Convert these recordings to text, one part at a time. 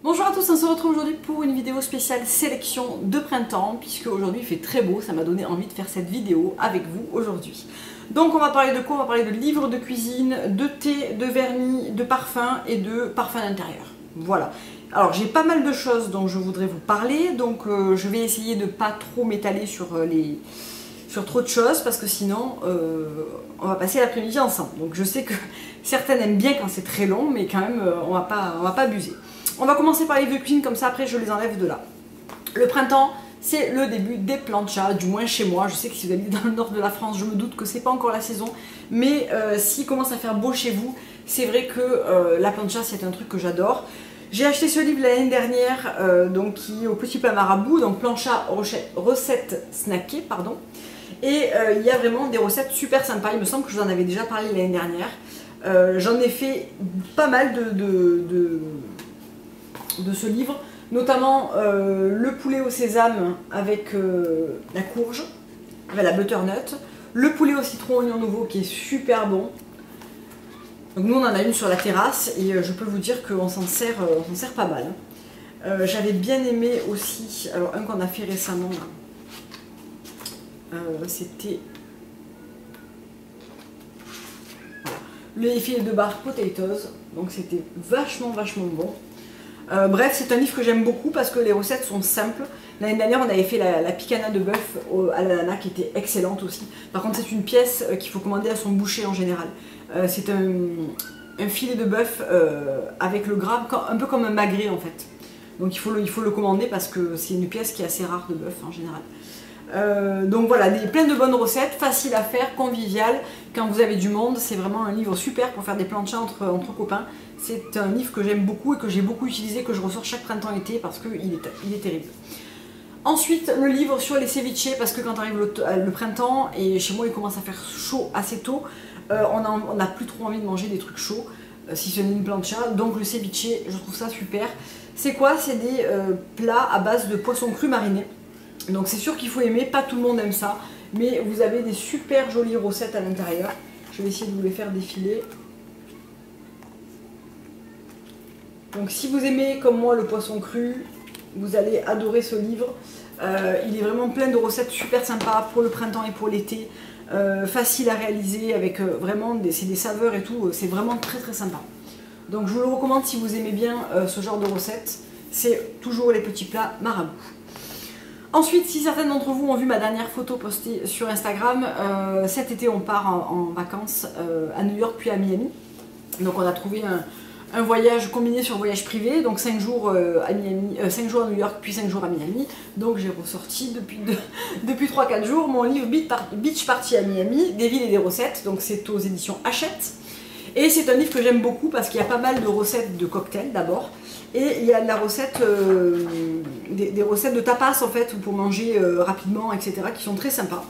Bonjour à tous, on se retrouve aujourd'hui pour une vidéo spéciale sélection de printemps, puisque aujourd'hui il fait très beau, ça m'a donné envie de faire cette vidéo avec vous aujourd'hui. Donc on va parler de quoi? On va parler de livres de cuisine, de thé, de vernis, de parfums et de parfums d'intérieur. Voilà. Alors j'ai pas mal de choses dont je voudrais vous parler, donc je vais essayer de pas trop m'étaler sur trop de choses, parce que sinon on va passer l'après-midi ensemble. Donc je sais que certaines aiment bien quand c'est très long, mais quand même on va pas abuser. On va commencer par les livres de cuisine, comme ça après je les enlève de là. Le printemps, c'est le début des planchas, du moins chez moi. Je sais que si vous habitez dans le nord de la France, je me doute que c'est pas encore la saison, mais s'il commence à faire beau chez vous, c'est vrai que la plancha c'est un truc que j'adore. J'ai acheté ce livre l'année dernière, donc qui est au Petit Plat Marabout, donc plancha recettes snackées, pardon. Et il y a vraiment des recettes super sympas. Il me semble que je vous en avais déjà parlé l'année dernière. J'en ai fait pas mal de ce livre, notamment le poulet au sésame avec la courge, avec la butternut, le poulet au citron oignon nouveau qui est super bon. Donc nous on en a une sur la terrasse et je peux vous dire qu'on s'en sert pas mal. J'avais bien aimé aussi, alors un qu'on a fait récemment, c'était les filets de bar potatoes, donc c'était vachement bon. Bref, c'est un livre que j'aime beaucoup parce que les recettes sont simples. L'année dernière, on avait fait la picana de bœuf à l'ananas qui était excellente aussi. Par contre, c'est une pièce qu'il faut commander à son boucher en général. C'est un filet de bœuf avec le gras, un peu comme un magret en fait. Donc il faut le commander parce que c'est une pièce qui est assez rare de bœuf en général. Donc voilà, plein de bonnes recettes, faciles à faire, conviviales. Quand vous avez du monde, c'est vraiment un livre super pour faire des planchas entre copains. C'est un livre que j'aime beaucoup et que j'ai beaucoup utilisé, que je ressors chaque printemps-été parce qu'il est terrible. Ensuite, le livre sur les ceviches, parce que quand arrive le printemps, et chez moi il commence à faire chaud assez tôt, on n'a plus trop envie de manger des trucs chauds, si ce n'est une plancha. Donc le ceviche, je trouve ça super. C'est quoi? C'est des plats à base de poisson cru mariné. Donc c'est sûr qu'il faut aimer, pas tout le monde aime ça, mais vous avez des super jolies recettes à l'intérieur. Je vais essayer de vous les faire défiler. Donc si vous aimez comme moi le poisson cru, vous allez adorer ce livre. Il est vraiment plein de recettes super sympas pour le printemps et pour l'été. Facile à réaliser avec vraiment des saveurs et tout, c'est vraiment très sympa. Donc je vous le recommande si vous aimez bien ce genre de recettes. C'est toujours les petits plats Marabout. Ensuite, si certaines d'entre vous ont vu ma dernière photo postée sur Instagram, cet été on part en vacances à New York puis à Miami. Donc on a trouvé un voyage combiné sur voyage privé, donc 5 jours à Miami, 5 jours à New York puis 5 jours à Miami. Donc j'ai ressorti depuis 3-4 jours mon livre Beach Party à Miami, des villes et des recettes, donc c'est aux éditions Hachette. Et c'est un livre que j'aime beaucoup parce qu'il y a pas mal de recettes de cocktails d'abord. Et il y a de la recette, des recettes de tapas en fait, pour manger rapidement, etc. qui sont très sympas.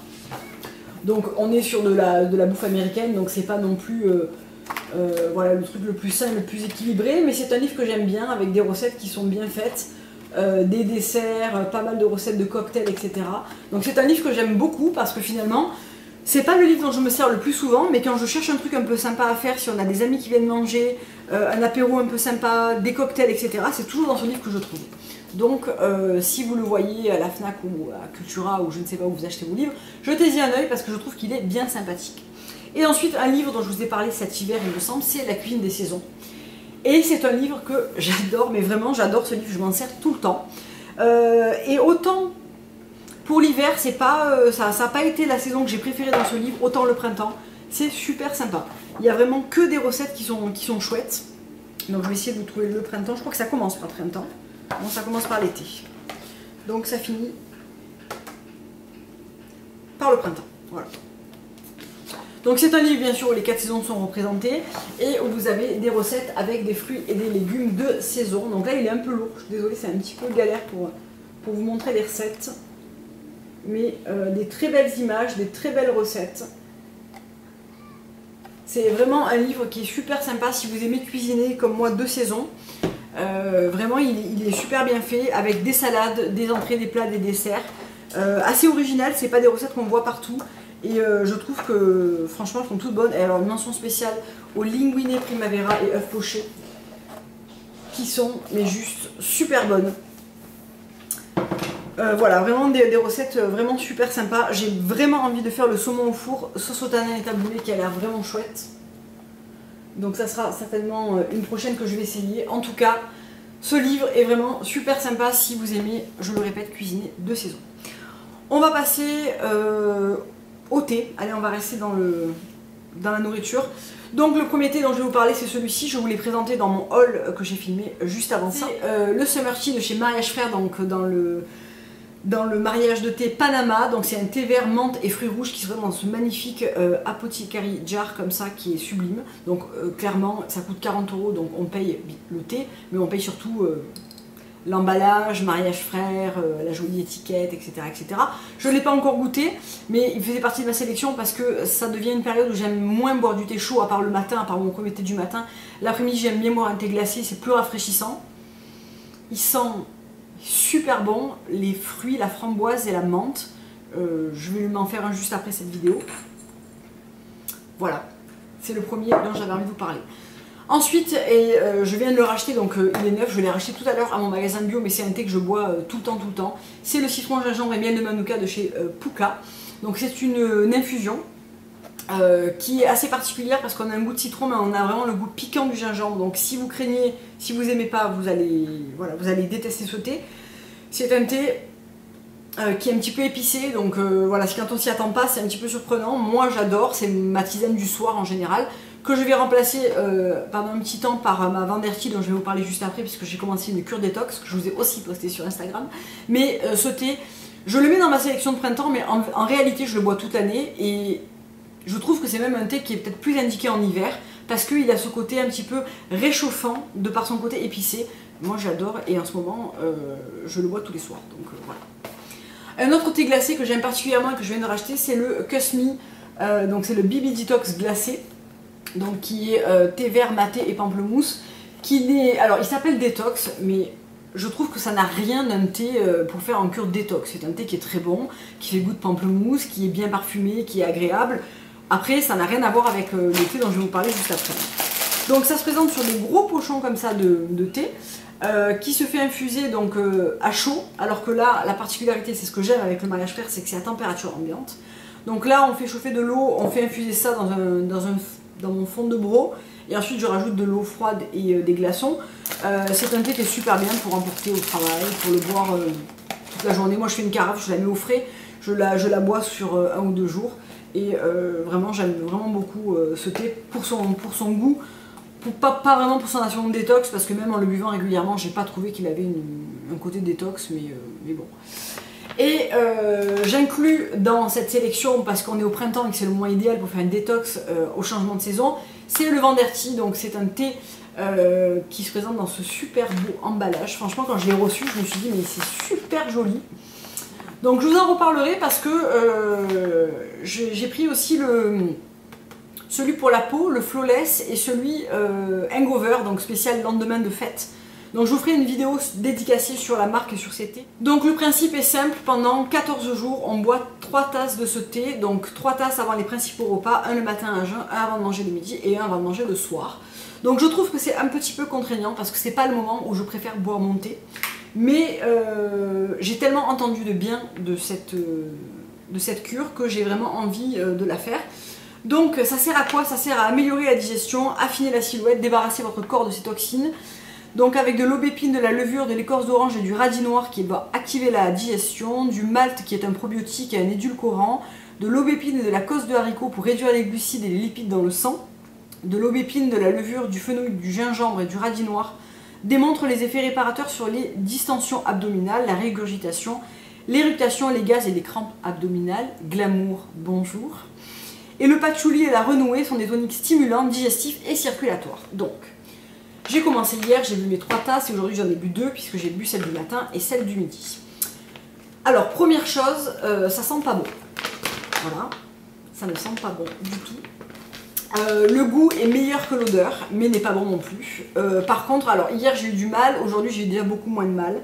Donc on est sur de la bouffe américaine, donc c'est pas non plus voilà, le truc le plus sain, le plus équilibré, mais c'est un livre que j'aime bien avec des recettes qui sont bien faites, des desserts, pas mal de recettes de cocktails, etc. Donc c'est un livre que j'aime beaucoup parce que finalement, c'est pas le livre dont je me sers le plus souvent, mais quand je cherche un truc un peu sympa à faire, si on a des amis qui viennent manger, un apéro un peu sympa, des cocktails, etc., c'est toujours dans ce livre que je trouve. Donc si vous le voyez à la Fnac ou à Cultura ou je ne sais pas où vous achetez vos livres, jetez-y un œil parce que je trouve qu'il est bien sympathique. Et ensuite, un livre dont je vous ai parlé cet hiver, il me semble, c'est La cuisine des saisons. Et c'est un livre que j'adore, mais vraiment j'adore ce livre, je m'en sers tout le temps. Et autant pour l'hiver, ça n'a pas été la saison que j'ai préférée dans ce livre, autant le printemps, c'est super sympa. Il n'y a vraiment que des recettes qui sont chouettes. Donc je vais essayer de vous trouver le printemps, je crois que ça commence par le printemps. Bon, ça commence par l'été. Donc ça finit par le printemps, voilà. Donc c'est un livre bien sûr où les 4 saisons sont représentées et où vous avez des recettes avec des fruits et des légumes de saison. Donc là il est un peu lourd, je suis désolée, c'est un petit peu galère pour vous montrer les recettes. Mais des très belles images, des très belles recettes. C'est vraiment un livre qui est super sympa si vous aimez cuisiner comme moi de saison. Vraiment il est super bien fait avec des salades, des entrées, des plats, des desserts. Assez original, c'est pas des recettes qu'on voit partout. Et je trouve que franchement elles sont toutes bonnes. Et alors une mention spéciale au linguine primavera et œufs pochés. qui sont mais juste super bonnes. Voilà, vraiment des recettes vraiment super sympas. J'ai vraiment envie de faire le saumon au four, sauce au tanin et taboulé qui a l'air vraiment chouette. Donc ça sera certainement une prochaine que je vais essayer. En tout cas, ce livre est vraiment super sympa si vous aimez, je le répète, cuisiner de saison. On va passer au thé. Allez, on va rester dans la nourriture. Donc le premier thé dont je vais vous parler, c'est celui-ci. Je vous l'ai présenté dans mon haul que j'ai filmé juste avant ça. Le Summer Tea de chez Mariage Frères, donc dans le mariage de thé Panama. Donc c'est un thé vert, menthe et fruits rouges qui se trouve dans ce magnifique Apothecary jar comme ça qui est sublime. Donc clairement ça coûte 40 €, donc on paye le thé, mais on paye surtout l'emballage, Mariage Frères, la jolie étiquette, etc. etc. Je ne l'ai pas encore goûté, mais il faisait partie de ma sélection parce que ça devient une période où j'aime moins boire du thé chaud, à part le matin, à part mon premier thé du matin. L'après-midi j'aime bien boire un thé glacé, c'est plus rafraîchissant. Il sent super bon, les fruits, la framboise et la menthe. Je vais m'en faire un juste après cette vidéo. Voilà, c'est le premier dont j'avais envie de vous parler. Ensuite, je viens de le racheter, donc il est neuf, je l'ai racheté tout à l'heure à mon magasin bio, mais c'est un thé que je bois tout le temps. C'est le citron, gingembre et miel de Manuka de chez Pukka. Donc c'est une infusion qui est assez particulière parce qu'on a un goût de citron, mais on a vraiment le goût piquant du gingembre. Donc si vous craignez, si vous n'aimez pas, vous allez détester ce thé. C'est un thé qui est un petit peu épicé, donc voilà, quand on s'y attend pas, c'est un petit peu surprenant. Moi j'adore, c'est ma tisane du soir en général, que je vais remplacer pendant un petit temps par ma Vanderti dont je vais vous parler juste après, puisque j'ai commencé une cure détox, que je vous ai aussi posté sur Instagram. Mais ce thé, je le mets dans ma sélection de printemps, mais en réalité je le bois toute l'année, et je trouve que c'est même un thé qui est peut-être plus indiqué en hiver, parce qu'il a ce côté un petit peu réchauffant, de par son côté épicé. Moi j'adore, et en ce moment je le bois tous les soirs, donc voilà. Un autre thé glacé que j'aime particulièrement et que je viens de racheter, c'est le Kusmi, donc c'est le BB Detox glacé, donc qui est thé vert maté et pamplemousse, alors il s'appelle détox, mais je trouve que ça n'a rien d'un thé pour faire en cure détox. C'est un thé qui est très bon, qui fait goût de pamplemousse, qui est bien parfumé, qui est agréable. Après, ça n'a rien à voir avec le thé dont je vais vous parler juste après. Donc ça se présente sur des gros pochons comme ça de thé, qui se fait infuser donc à chaud, alors que là, la particularité, c'est ce que j'aime avec le Mariage Frères, c'est que c'est à température ambiante. Donc là, on fait chauffer de l'eau, on fait infuser ça dans mon fond de broc, et ensuite je rajoute de l'eau froide et des glaçons. C'est un thé qui est super bien pour emporter au travail, pour le boire toute la journée. Moi je fais une carafe, je la mets au frais, je la bois sur 1 ou 2 jours, et vraiment j'aime vraiment beaucoup ce thé pour son goût, pas vraiment pour son action de détox, parce que même en le buvant régulièrement, j'ai pas trouvé qu'il avait un côté détox, mais bon. Et j'inclus dans cette sélection, parce qu'on est au printemps et que c'est le moment idéal pour faire une détox au changement de saison, c'est le Vanderti. Donc c'est un thé qui se présente dans ce super beau emballage. Franchement, quand je l'ai reçu, je me suis dit mais c'est super joli. Donc je vous en reparlerai parce que j'ai pris aussi celui pour la peau, le Flawless, et celui Hangover, donc spécial lendemain de fête. Donc je vous ferai une vidéo dédicacée sur la marque et sur ces thés. Donc le principe est simple, pendant 14 jours on boit 3 tasses de ce thé, donc 3 tasses avant les principaux repas, un le matin à jeun, un avant de manger le midi et un avant de manger le soir. Donc je trouve que c'est un petit peu contraignant parce que c'est pas le moment où je préfère boire mon thé. Mais j'ai tellement entendu de bien de cette cure que j'ai vraiment envie de la faire. Donc ça sert à quoi? Ça sert à améliorer la digestion, affiner la silhouette, débarrasser votre corps de ses toxines. Donc avec de l'aubépine, de la levure, de l'écorce d'orange et du radis noir qui va activer la digestion, du malt qui est un probiotique et un édulcorant, de l'aubépine et de la cosse de haricot pour réduire les glucides et les lipides dans le sang, de l'aubépine, de la levure, du fenouil, du gingembre et du radis noir démontrent les effets réparateurs sur les distensions abdominales, la régurgitation, l'éructation, les gaz et les crampes abdominales. Glamour, bonjour. Et le patchouli et la renouée sont des toniques stimulants, digestifs et circulatoires. Donc, j'ai commencé hier, j'ai bu mes 3 tasses et aujourd'hui j'en ai bu 2 puisque j'ai bu celle du matin et celle du midi. Alors, première chose, ça sent pas bon. Voilà, ça ne sent pas bon du tout. Le goût est meilleur que l'odeur, mais n'est pas bon non plus. Par contre, alors hier j'ai eu du mal, aujourd'hui j'ai déjà beaucoup moins de mal.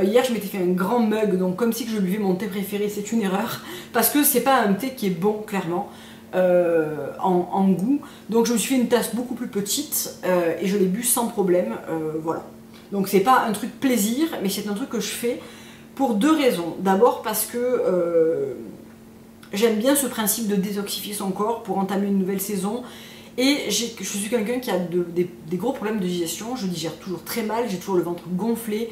Hier je m'étais fait un grand mug, donc comme si que je buvais mon thé préféré, c'est une erreur. Parce que c'est pas un thé qui est bon, clairement. En goût, donc je me suis fait une tasse beaucoup plus petite et je l'ai bu sans problème, voilà. Donc c'est pas un truc plaisir, mais c'est un truc que je fais pour deux raisons. D'abord parce que j'aime bien ce principe de détoxifier son corps pour entamer une nouvelle saison. Et je suis quelqu'un qui a des gros problèmes de digestion, je digère toujours très mal, j'ai toujours le ventre gonflé,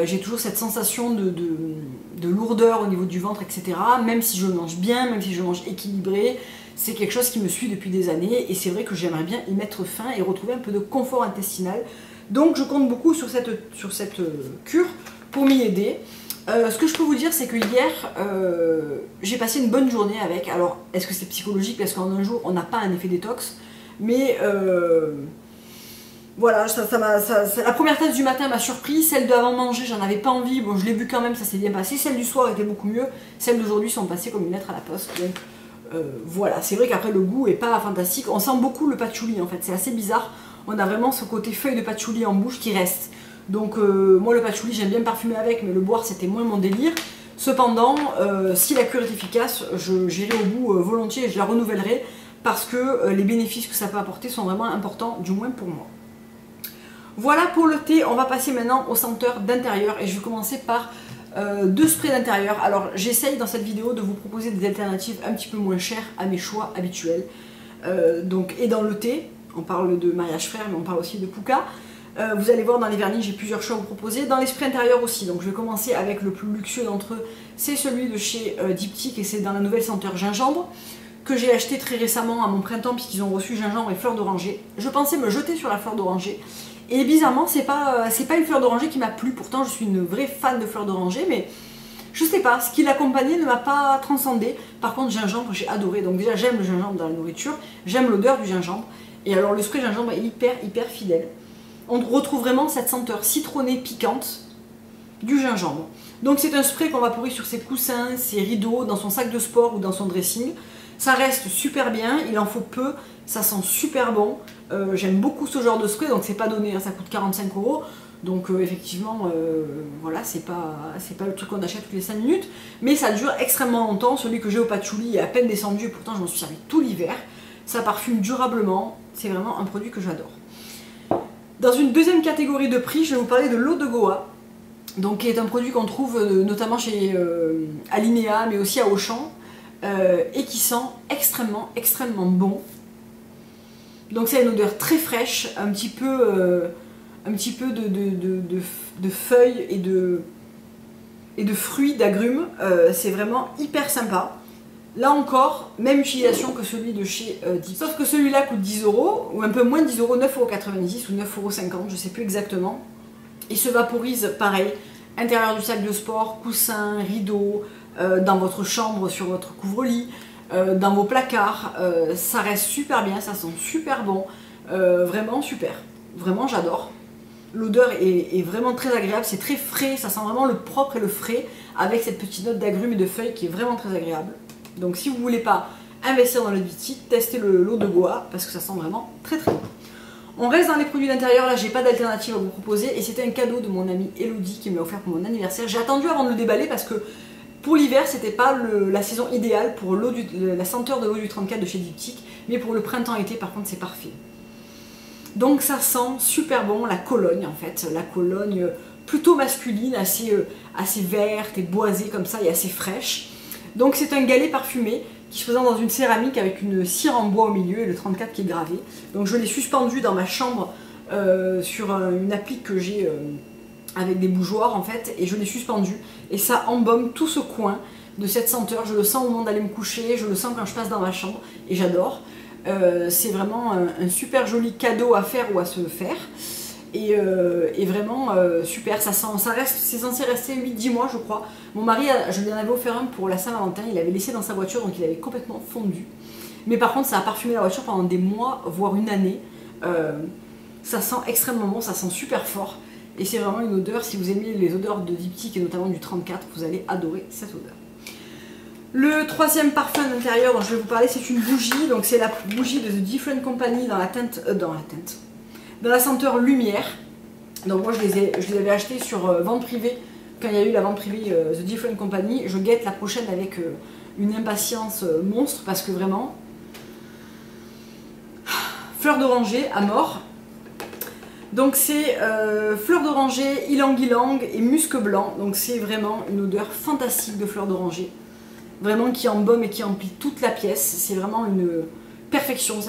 j'ai toujours cette sensation de lourdeur au niveau du ventre, etc. Même si je mange bien, même si je mange équilibré, c'est quelque chose qui me suit depuis des années et c'est vrai que j'aimerais bien y mettre fin et retrouver un peu de confort intestinal. Donc je compte beaucoup sur cette cure pour m'y aider. Ce que je peux vous dire, c'est que hier, j'ai passé une bonne journée avec. Alors, est-ce que c'est psychologique parce qu'en un jour, on n'a pas un effet détox, mais voilà, la première tasse du matin m'a surpris, celle d'avant manger, j'en avais pas envie, bon, je l'ai bu quand même, ça s'est bien passé. Celle du soir était beaucoup mieux, celles d'aujourd'hui sont passées comme une lettre à la poste. Donc voilà, c'est vrai qu'après le goût est pas fantastique. On sent beaucoup le patchouli en fait, c'est assez bizarre. On a vraiment ce côté feuille de patchouli en bouche qui reste. Donc moi le patchouli j'aime bien parfumer avec, mais le boire c'était moins mon délire. Cependant, si la cure est efficace, j'irai au bout volontiers et je la renouvellerai parce que les bénéfices que ça peut apporter sont vraiment importants, du moins pour moi. Voilà pour le thé, on va passer maintenant aux senteurs d'intérieur et je vais commencer par deux sprays d'intérieur. Alors j'essaye dans cette vidéo de vous proposer des alternatives un petit peu moins chères à mes choix habituels. Et dans le thé, on parle de Mariage Frère mais on parle aussi de Pouka. Vous allez voir dans les vernis, j'ai plusieurs choix à vous proposer. Dans les sprays intérieurs aussi, donc je vais commencer avec le plus luxueux d'entre eux. C'est celui de chez Diptyque et c'est dans la nouvelle senteur gingembre que j'ai acheté très récemment à mon printemps puisqu'ils ont reçu gingembre et fleur d'oranger. Je pensais me jeter sur la fleur d'oranger et bizarrement c'est pas une fleur d'oranger qui m'a plu. Pourtant je suis une vraie fan de fleur d'oranger, mais je sais pas, ce qui l'accompagnait ne m'a pas transcendé. Par contre gingembre j'ai adoré, donc déjà j'aime le gingembre dans la nourriture, j'aime l'odeur du gingembre et alors le spray gingembre est hyper fidèle. On retrouve vraiment cette senteur citronnée piquante du gingembre. Donc c'est un spray qu'on vaporise sur ses coussins, ses rideaux, dans son sac de sport ou dans son dressing. Ça reste super bien, il en faut peu, ça sent super bon. J'aime beaucoup ce genre de spray, donc c'est pas donné, hein, ça coûte 45 €. Donc effectivement, voilà, c'est pas le truc qu'on achète toutes les 5 minutes. Mais ça dure extrêmement longtemps. Celui que j'ai au patchouli est à peine descendu et pourtant je m'en suis servi tout l'hiver. Ça parfume durablement, c'est vraiment un produit que j'adore. Dans une deuxième catégorie de prix, je vais vous parler de l'eau de Goa, donc qui est un produit qu'on trouve notamment chez Alinea, mais aussi à Auchan, et qui sent extrêmement bon. Donc c'est une odeur très fraîche, un petit peu de feuilles et de fruits, d'agrumes. C'est vraiment hyper sympa. Là encore, même utilisation que celui de chez Diptyque. Sauf que celui-là coûte 10 €, ou un peu moins de 10 €, 9,90 € ou 9,50 €, je ne sais plus exactement. Il se vaporise pareil, intérieur du sac de sport, coussin, rideau, dans votre chambre, sur votre couvre-lit, dans vos placards. Ça reste super bien, ça sent super bon, vraiment super. Vraiment j'adore. L'odeur est vraiment très agréable, c'est très frais, ça sent vraiment le propre et le frais, avec cette petite note d'agrumes et de feuilles qui est vraiment très agréable. Donc si vous ne voulez pas investir dans le Diptyque, testez l'eau de Goa parce que ça sent vraiment très bon. On reste dans les produits d'intérieur, là j'ai pas d'alternative à vous proposer et c'était un cadeau de mon amie Elodie qui m'a offert pour mon anniversaire. J'ai attendu avant de le déballer parce que pour l'hiver c'était pas la saison idéale pour la senteur de l'eau du 34 de chez Diptyque, mais pour le printemps-été par contre c'est parfait. Donc ça sent super bon, la Cologne en fait, la Cologne plutôt masculine, assez verte et boisée comme ça et assez fraîche. Donc c'est un galet parfumé qui se présente dans une céramique avec une cire en bois au milieu et le 34 qui est gravé. Donc je l'ai suspendu dans ma chambre sur une appli que j'ai avec des bougeoirs en fait, et je l'ai suspendu et ça embaume tout ce coin de cette senteur. Je le sens au moment d'aller me coucher, je le sens quand je passe dans ma chambre et j'adore. C'est vraiment un super joli cadeau à faire ou à se faire. Et vraiment super, c'est censé rester 8-10 mois je crois. Mon mari, je lui en avais offert un pour la Saint-Valentin, il l'avait laissé dans sa voiture donc il avait complètement fondu. Mais par contre ça a parfumé la voiture pendant des mois, voire une année. Ça sent extrêmement bon, ça sent super fort. Et c'est vraiment une odeur, si vous aimez les odeurs de Diptyque et notamment du 34, vous allez adorer cette odeur. Le troisième parfum d'intérieur dont je vais vous parler, c'est une bougie. Donc c'est la bougie de The Different Company dans la senteur lumière. Donc moi je les avais achetés sur vente privée quand il y a eu la vente privée The Different Company. Je guette la prochaine avec une impatience monstre parce que vraiment fleur d'oranger à mort. Donc c'est fleur d'oranger, ylang-ylang et musc blanc. Donc c'est vraiment une odeur fantastique de fleur d'oranger. Vraiment qui embaume et qui emplit toute la pièce. C'est vraiment une perfection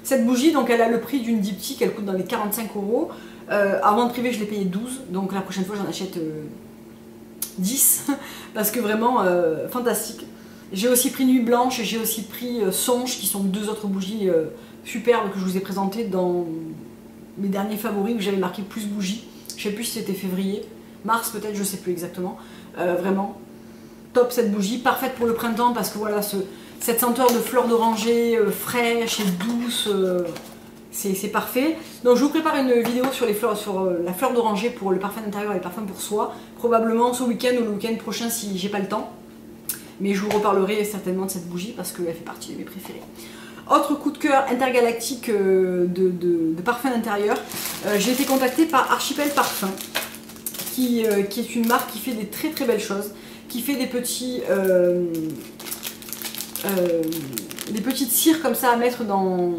cette bougie. Donc elle a le prix d'une diptyque, elle coûte dans les 45 €. À vente privée je l'ai payé 12, donc la prochaine fois j'en achète 10. Parce que vraiment fantastique. J'ai aussi pris Nuit Blanche et j'ai aussi pris Songe, qui sont deux autres bougies superbes que je vous ai présentées dans mes derniers favoris où j'avais marqué plus bougies. Je sais plus si c'était février, mars peut-être, je sais plus exactement. Vraiment top cette bougie, parfaite pour le printemps parce que voilà cette senteur de fleur d'oranger fraîche et douce, c'est parfait. Donc je vous prépare une vidéo sur la fleur d'oranger pour le parfum d'intérieur et le parfum pour soi, probablement ce week-end ou le week-end prochain si j'ai pas le temps. Mais je vous reparlerai certainement de cette bougie parce qu'elle fait partie de mes préférés. Autre coup de cœur intergalactique de parfum d'intérieur, j'ai été contactée par Archipel Parfum, qui est une marque qui fait des très très belles choses, qui fait des petites cires comme ça à mettre dans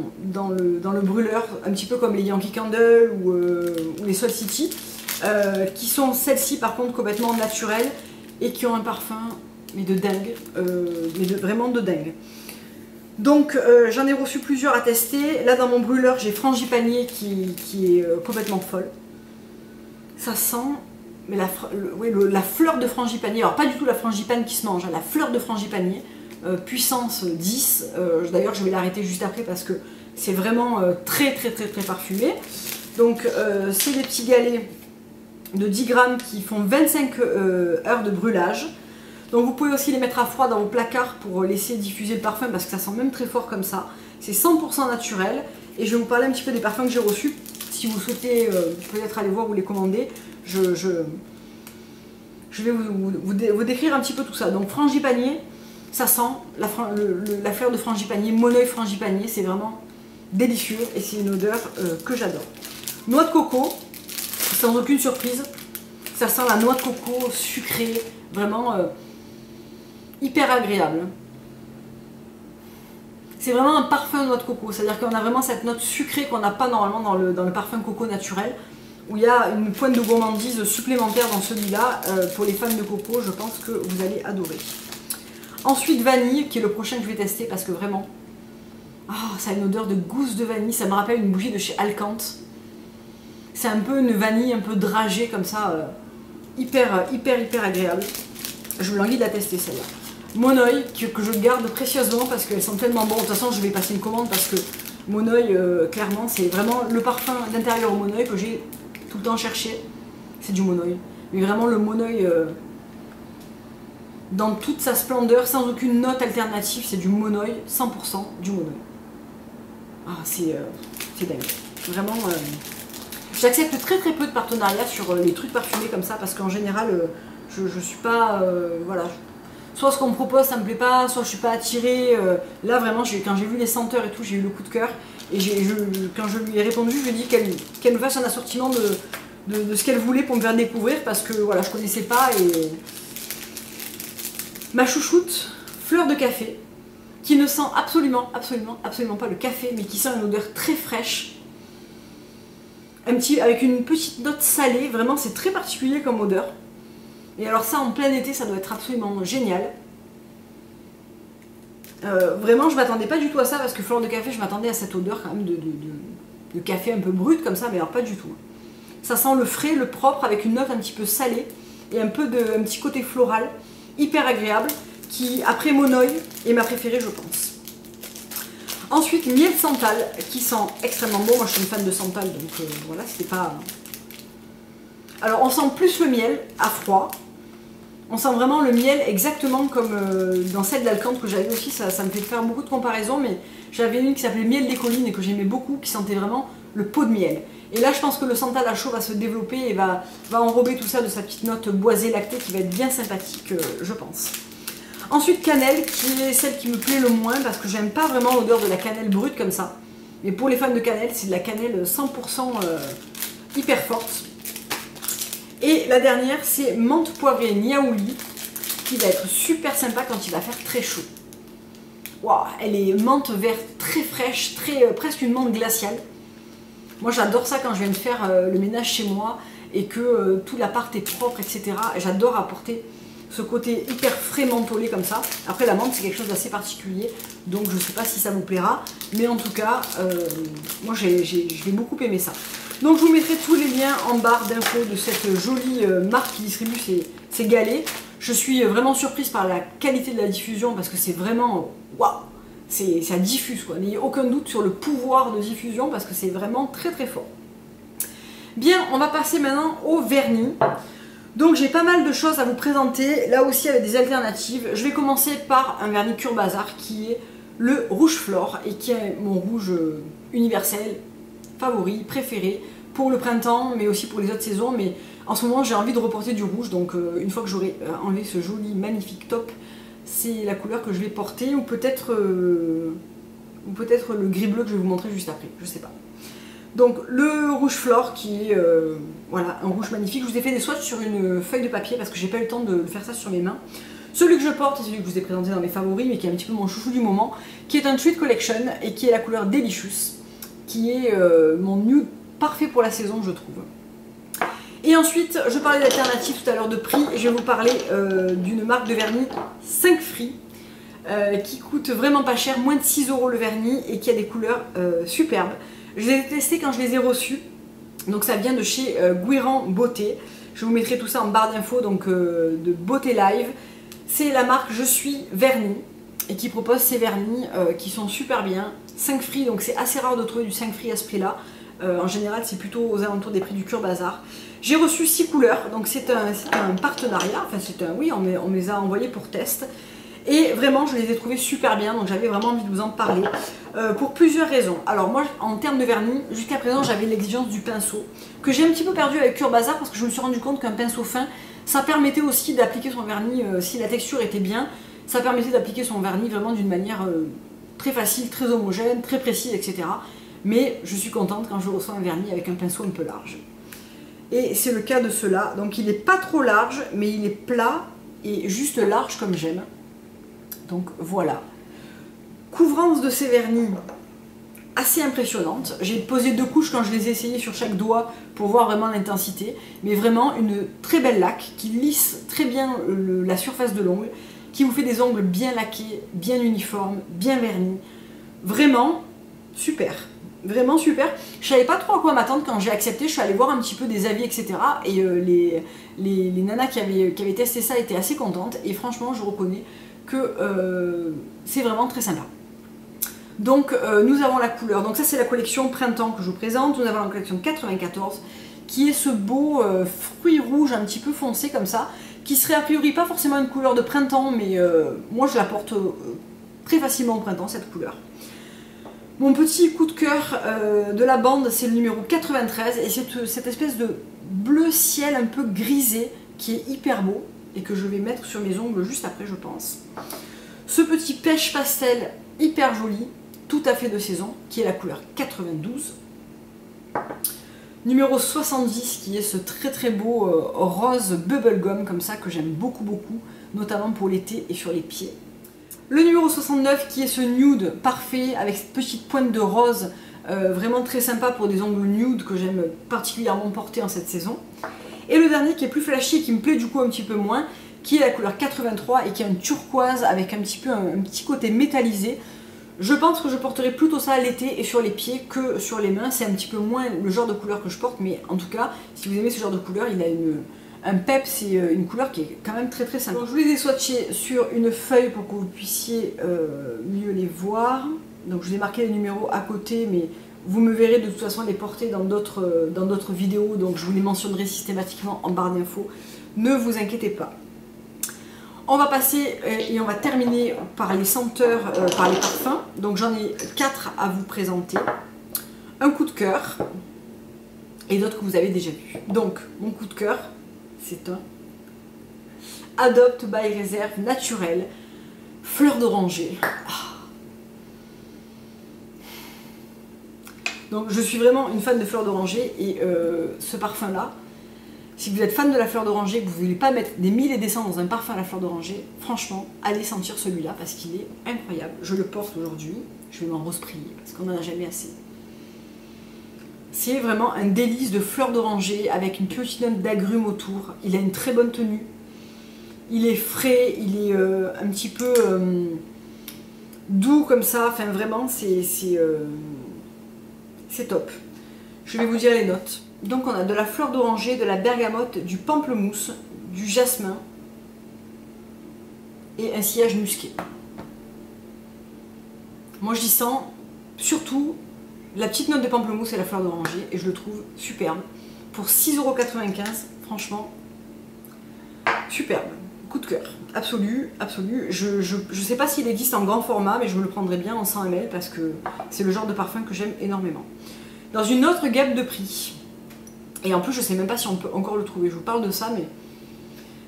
le brûleur, un petit peu comme les Yankee Candle ou les Soul City, qui sont celles-ci par contre complètement naturelles et qui ont un parfum mais de dingue, vraiment de dingue. Donc j'en ai reçu plusieurs à tester. Là dans mon brûleur j'ai Frangipanier qui est complètement folle. Ça sent mais la fleur de Frangipanier, alors pas du tout la frangipane qui se mange, hein, la fleur de Frangipanier, puissance 10. D'ailleurs je vais l'arrêter juste après parce que c'est vraiment très parfumé. Donc c'est des petits galets de 10 grammes qui font 25 heures de brûlage. Donc vous pouvez aussi les mettre à froid dans vos placards pour laisser diffuser le parfum parce que ça sent même très fort comme ça. C'est 100% naturel et je vais vous parler un petit peu des parfums que j'ai reçus. Si vous souhaitez peut-être aller voir ou les commander, je vais vous décrire un petit peu tout ça. Donc Frangipanier, ça sent la fleur de Frangipanier, Moneuil Frangipanier, c'est vraiment délicieux et c'est une odeur que j'adore. Noix de coco, sans aucune surprise, ça sent la noix de coco sucrée, vraiment hyper agréable. C'est vraiment un parfum noix de coco, c'est-à-dire qu'on a vraiment cette note sucrée qu'on n'a pas normalement dans le parfum coco naturel, où il y a une pointe de gourmandise supplémentaire dans celui-là. Pour les fans de coco, je pense que vous allez adorer. Ensuite vanille, qui est le prochain que je vais tester parce que vraiment, ça a une odeur de gousse de vanille, ça me rappelle une bougie de chez Alcante. C'est un peu une vanille un peu dragée comme ça, hyper agréable. Je vous l'invite à tester celle-là. Moneuil, que je garde précieusement parce qu'elles sont tellement bonnes. De toute façon, je vais passer une commande parce que Moneuil, clairement, c'est vraiment le parfum d'intérieur au Moneuil que j'ai tout le temps cherché. C'est du Moneuil. Mais vraiment le Moneuil dans toute sa splendeur, sans aucune note alternative, c'est du Moneuil, 100% du Moneuil. C'est dingue. Vraiment, j'accepte très peu de partenariats sur les trucs parfumés comme ça parce qu'en général, je suis pas... voilà. Soit ce qu'on me propose ça me plaît pas, soit je suis pas attirée. Là vraiment quand j'ai vu les senteurs et tout, j'ai eu le coup de cœur. Et quand je lui ai répondu, je lui ai dit qu'elle me fasse un assortiment de ce qu'elle voulait pour me faire découvrir parce que voilà, je connaissais pas. Et ma chouchoute, fleur de café, qui ne sent absolument pas le café, mais qui sent une odeur très fraîche. Avec une petite note salée, vraiment c'est très particulier comme odeur. Et alors ça en plein été ça doit être absolument génial. Vraiment je m'attendais pas du tout à ça parce que fleur de café je m'attendais à cette odeur quand même de café un peu brut comme ça, mais alors pas du tout. Ça sent le frais, le propre avec une note un petit peu salée et un petit côté floral, hyper agréable, qui après Moneuil est ma préférée je pense. Ensuite miel santal qui sent extrêmement bon, moi je suis une fan de santal donc voilà c'était pas... Alors on sent plus le miel à froid. On sent vraiment le miel exactement comme dans celle d'Alcante que j'avais aussi, ça me fait faire beaucoup de comparaisons, mais j'avais une qui s'appelait Miel des collines et que j'aimais beaucoup, qui sentait vraiment le pot de miel. Et là je pense que le santal à chaud va se développer et va enrober tout ça de sa petite note boisée lactée qui va être bien sympathique je pense. Ensuite cannelle, qui est celle qui me plaît le moins parce que j'aime pas vraiment l'odeur de la cannelle brute comme ça. Mais pour les fans de cannelle, c'est de la cannelle 100% hyper forte. Et la dernière, c'est menthe poivrée Niaouli, qui va être super sympa quand il va faire très chaud. Wow, elle est menthe verte très fraîche, presque une menthe glaciale. Moi j'adore ça quand je viens de faire le ménage chez moi et que tout l'appart est propre, etc. J'adore apporter ce côté hyper frais mentholé comme ça. Après la menthe c'est quelque chose d'assez particulier, donc je ne sais pas si ça vous plaira, mais en tout cas, moi j'ai beaucoup aimé ça. Donc je vous mettrai tous les liens en barre d'infos de cette jolie marque qui distribue ces galets. Je suis vraiment surprise par la qualité de la diffusion parce que c'est vraiment, waouh, ça diffuse quoi. N'ayez aucun doute sur le pouvoir de diffusion parce que c'est vraiment très très fort. Bien, on va passer maintenant au vernis. Donc j'ai pas mal de choses à vous présenter, là aussi avec des alternatives. Je vais commencer par un vernis Cure Bazar qui est le Rouge Flore et qui est mon rouge universel, favori, préféré pour le printemps mais aussi pour les autres saisons. Mais en ce moment j'ai envie de reporter du rouge, donc une fois que j'aurai enlevé ce joli magnifique top, c'est la couleur que je vais porter, ou peut-être le gris bleu que je vais vous montrer juste après, je sais pas. Donc le Rouge Flore qui est voilà, un rouge magnifique. Je vous ai fait des swatchs sur une feuille de papier parce que j'ai pas eu le temps de faire ça sur mes mains. Celui que je porte, c'est celui que je vous ai présenté dans mes favoris mais qui est un petit peu mon chouchou du moment, qui est un Tweed Collection et qui est la couleur Delicious, qui est mon nude parfait pour la saison je trouve. Et ensuite, je parlais d'alternatives tout à l'heure de prix, je vais vous parler d'une marque de vernis 5 Free qui coûte vraiment pas cher, moins de 6 € le vernis et qui a des couleurs superbes. Je les ai testés quand je les ai reçus, donc ça vient de chez Guérand Beauté. Je vous mettrai tout ça en barre d'infos, donc de Beauté Live. C'est la marque Je suis Vernis et qui propose ces vernis qui sont super bien. 5 Free, donc c'est assez rare de trouver du 5 Free à ce prix là. En général c'est plutôt aux alentours des prix du Cure Bazar. J'ai reçu 6 couleurs, donc c'est un partenariat, enfin oui, on me les a envoyés pour test. Et vraiment je les ai trouvés super bien, donc j'avais vraiment envie de vous en parler pour plusieurs raisons. Alors moi en termes de vernis, jusqu'à présent j'avais l'exigence du pinceau que j'ai un petit peu perdu avec Cure Bazar parce que je me suis rendu compte qu'un pinceau fin ça permettait aussi d'appliquer son vernis, si la texture était bien, ça permettait d'appliquer son vernis vraiment d'une manière très facile, très homogène, très précise, etc. Mais je suis contente quand je reçois un vernis avec un pinceau un peu large. Et c'est le cas de cela, donc il n'est pas trop large mais il est plat et juste large comme j'aime. Donc voilà, couvrance de ces vernis assez impressionnante. J'ai posé 2 couches quand je les ai essayés sur chaque doigt pour voir vraiment l'intensité, mais vraiment une très belle laque qui lisse très bien la surface de l'ongle, qui vous fait des ongles bien laqués, bien uniformes, bien vernis. Vraiment super, vraiment super. Je savais pas trop à quoi m'attendre quand j'ai accepté, je suis allée voir un petit peu des avis, etc. Et les nanas qui avaient testé ça étaient assez contentes et franchement je reconnais que c'est vraiment très sympa. Donc nous avons la couleur, donc ça c'est la collection printemps que je vous présente. Nous avons la collection 94 qui est ce beau fruit rouge un petit peu foncé comme ça, qui serait a priori pas forcément une couleur de printemps, mais moi je la porte très facilement au printemps cette couleur. Mon petit coup de cœur de la bande c'est le numéro 93 et c'est cette espèce de bleu ciel un peu grisé qui est hyper beau et que je vais mettre sur mes ongles juste après je pense. Ce petit pêche pastel hyper joli, tout à fait de saison, qui est la couleur 92. Numéro 70 qui est ce très très beau rose bubblegum comme ça que j'aime beaucoup beaucoup, notamment pour l'été et sur les pieds. Le numéro 69 qui est ce nude parfait avec cette petite pointe de rose vraiment très sympa pour des ongles nude que j'aime particulièrement porter en cette saison. Et le dernier qui est plus flashy et qui me plaît du coup un petit peu moins, qui est la couleur 83 et qui est un turquoise avec un petit côté métallisé. Je pense que je porterai plutôt ça l'été et sur les pieds que sur les mains. C'est un petit peu moins le genre de couleur que je porte, mais en tout cas, si vous aimez ce genre de couleur, il a un pep, c'est une couleur qui est quand même très très sympa. Donc, je vous les ai swatchés sur une feuille pour que vous puissiez mieux les voir. Donc je vous ai marqué les numéros à côté, mais vous me verrez de toute façon les porter dans d'autres vidéos, donc je vous les mentionnerai systématiquement en barre d'infos. Ne vous inquiétez pas. On va passer et on va terminer par les senteurs, par les parfums. Donc j'en ai 4 à vous présenter. Un coup de cœur et d'autres que vous avez déjà vus. Donc mon coup de cœur, c'est un Adopt by Reserve naturel, fleur d'oranger. Donc je suis vraiment une fan de fleur d'oranger et ce parfum là, si vous êtes fan de la fleur d'oranger, que vous ne voulez pas mettre des mille et des cents dans un parfum à la fleur d'oranger, franchement, allez sentir celui-là parce qu'il est incroyable. Je le porte aujourd'hui, je vais m'en resprayer parce qu'on n'en a jamais assez. C'est vraiment un délice de fleurs d'oranger avec une petite note d'agrumes autour. Il a une très bonne tenue. Il est frais, il est un petit peu doux comme ça. Enfin vraiment, c'est top. Je vais vous dire les notes. Donc on a de la fleur d'oranger, de la bergamote, du pamplemousse, du jasmin et un sillage musqué. Moi j'y sens surtout la petite note de pamplemousse et la fleur d'oranger et je le trouve superbe. Pour 6,95 €, franchement, superbe. Coup de cœur, absolu, absolu. Je sais pas s'il existe en grand format, mais je me le prendrais bien en 100 ml parce que c'est le genre de parfum que j'aime énormément. Dans une autre gamme de prix, et en plus je sais même pas si on peut encore le trouver, je vous parle de ça, mais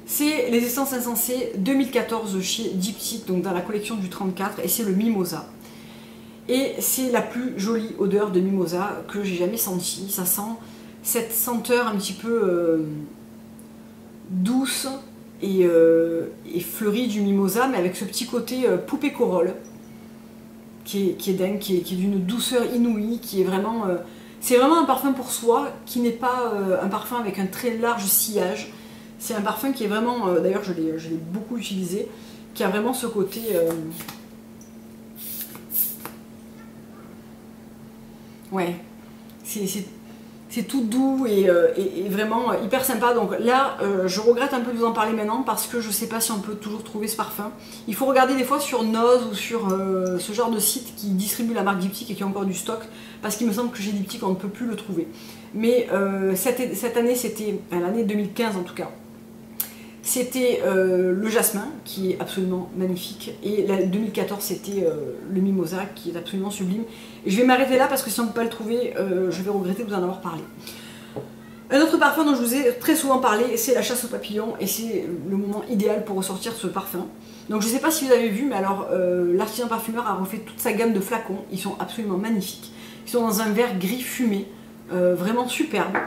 c'est les essences insensées 2014 chez Diptyque, donc dans la collection du 34, et c'est le Mimosa. Et c'est la plus jolie odeur de Mimosa que j'ai jamais sentie. Ça sent cette senteur un petit peu douce et fleurie du Mimosa, mais avec ce petit côté poupée corolle qui est dingue, qui est d'une douceur inouïe, qui est vraiment... c'est vraiment un parfum pour soi, qui n'est pas un parfum avec un très large sillage. C'est un parfum qui est vraiment... d'ailleurs, je l'ai beaucoup utilisé, qui a vraiment ce côté... ouais, c'est tout doux et vraiment hyper sympa. Donc là, je regrette un peu de vous en parler maintenant parce que je sais pas si on peut toujours trouver ce parfum. Il faut regarder des fois sur Noz ou sur ce genre de site qui distribue la marque Diptyque et qui a encore du stock, parce qu'il me semble que chez Diptyque on ne peut plus le trouver. Mais cette année, c'était l'année 2015 en tout cas, c'était le jasmin qui est absolument magnifique, et la 2014 c'était le Mimosa qui est absolument sublime. Et je vais m'arrêter là parce que si on ne peut pas le trouver, je vais regretter de vous en avoir parlé. Un autre parfum dont je vous ai très souvent parlé, c'est la chasse aux papillons, et c'est le moment idéal pour ressortir ce parfum. Donc je ne sais pas si vous avez vu, mais alors l'artisan parfumeur a refait toute sa gamme de flacons, ils sont absolument magnifiques. Ils sont dans un vert gris fumé, vraiment superbe.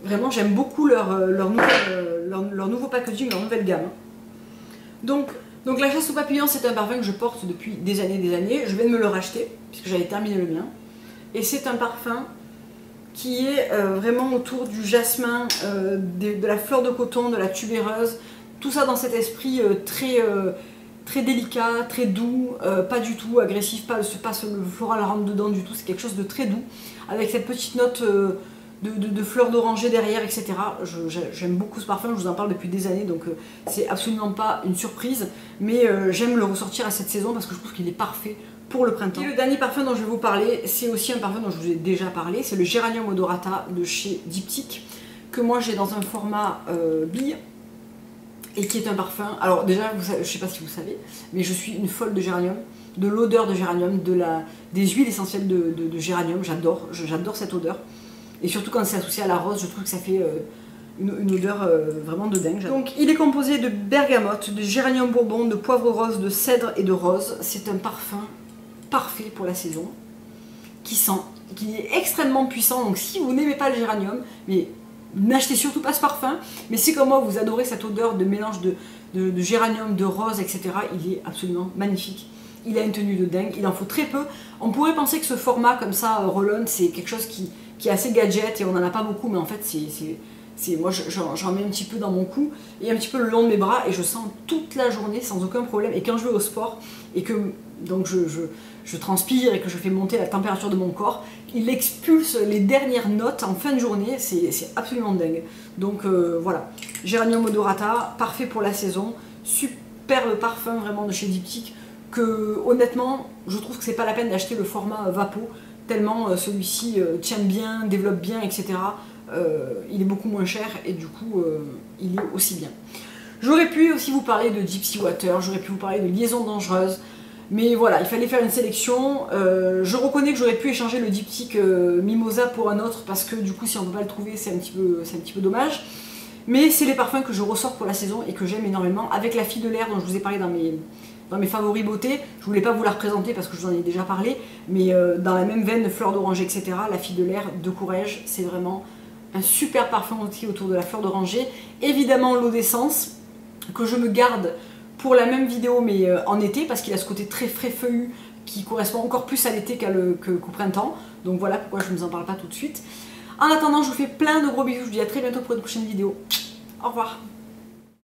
Vraiment, j'aime beaucoup leur nouveau packaging, leur nouvelle gamme. Donc la chasse aux papillons, c'est un parfum que je porte depuis des années. Je viens de me le racheter, puisque j'avais terminé le mien. Et c'est un parfum qui est vraiment autour du jasmin, de la fleur de coton, de la tubéreuse. Tout ça dans cet esprit très délicat, très doux, pas du tout agressif, pas le floral rentre dedans du tout. C'est quelque chose de très doux, avec cette petite note... de fleurs d'oranger derrière, etc. J'aime beaucoup ce parfum, je vous en parle depuis des années, donc c'est absolument pas une surprise, mais j'aime le ressortir à cette saison parce que je trouve qu'il est parfait pour le printemps. Et le dernier parfum dont je vais vous parler, c'est aussi un parfum dont je vous ai déjà parlé, c'est le Géranium Odorata de chez Diptyque, que moi j'ai dans un format bille, et qui est un parfum... Alors déjà, je sais pas si vous savez, mais je suis une folle de géranium, de l'odeur de géranium, des huiles essentielles de géranium, j'adore cette odeur. Et surtout quand c'est associé à la rose, je trouve que ça fait une odeur vraiment de dingue. Donc il est composé de bergamote, de géranium bourbon, de poivre rose, de cèdre et de rose. C'est un parfum parfait pour la saison, qui est extrêmement puissant. Donc si vous n'aimez pas le géranium, mais n'achetez surtout pas ce parfum. Mais si comme moi vous adorez cette odeur de mélange de géranium, de rose, etc., il est absolument magnifique. Il a une tenue de dingue, il en faut très peu. On pourrait penser que ce format comme ça, roll-on, c'est quelque chose qui est assez gadget et on n'en a pas beaucoup, mais en fait moi j'en mets un petit peu dans mon cou et un petit peu le long de mes bras, et je sens toute la journée sans aucun problème. Et quand je vais au sport et que donc je transpire et que je fais monter la température de mon corps, il expulse les dernières notes en fin de journée, c'est absolument dingue. Donc voilà, Géranium Odorata, parfait pour la saison, superbe parfum vraiment de chez Diptyque, que honnêtement je trouve que c'est pas la peine d'acheter le format Vapo, tellement celui-ci tient bien, développe bien, etc. Il est beaucoup moins cher et du coup il est aussi bien. J'aurais pu aussi vous parler de Gypsy Water, j'aurais pu vous parler de Liaison Dangereuse, mais voilà, il fallait faire une sélection. Je reconnais que j'aurais pu échanger le Diptyque Mimosa pour un autre, parce que du coup si on ne peut pas le trouver c'est un petit peu dommage. Mais c'est les parfums que je ressors pour la saison et que j'aime énormément, avec la Fille de l'air dont je vous ai parlé dans mes favoris beauté. Je voulais pas vous la représenter parce que je vous en ai déjà parlé, mais dans la même veine, fleur d'oranger, etc., la Fille de l'air de Courrèges, c'est vraiment un super parfum aussi autour de la fleur d'oranger. Évidemment l'eau d'essence, que je me garde pour la même vidéo mais en été, parce qu'il a ce côté très frais feuillu qui correspond encore plus à l'été qu'au printemps. Donc voilà pourquoi je ne vous en parle pas tout de suite. En attendant, je vous fais plein de gros bisous, je vous dis à très bientôt pour une prochaine vidéo. Au revoir.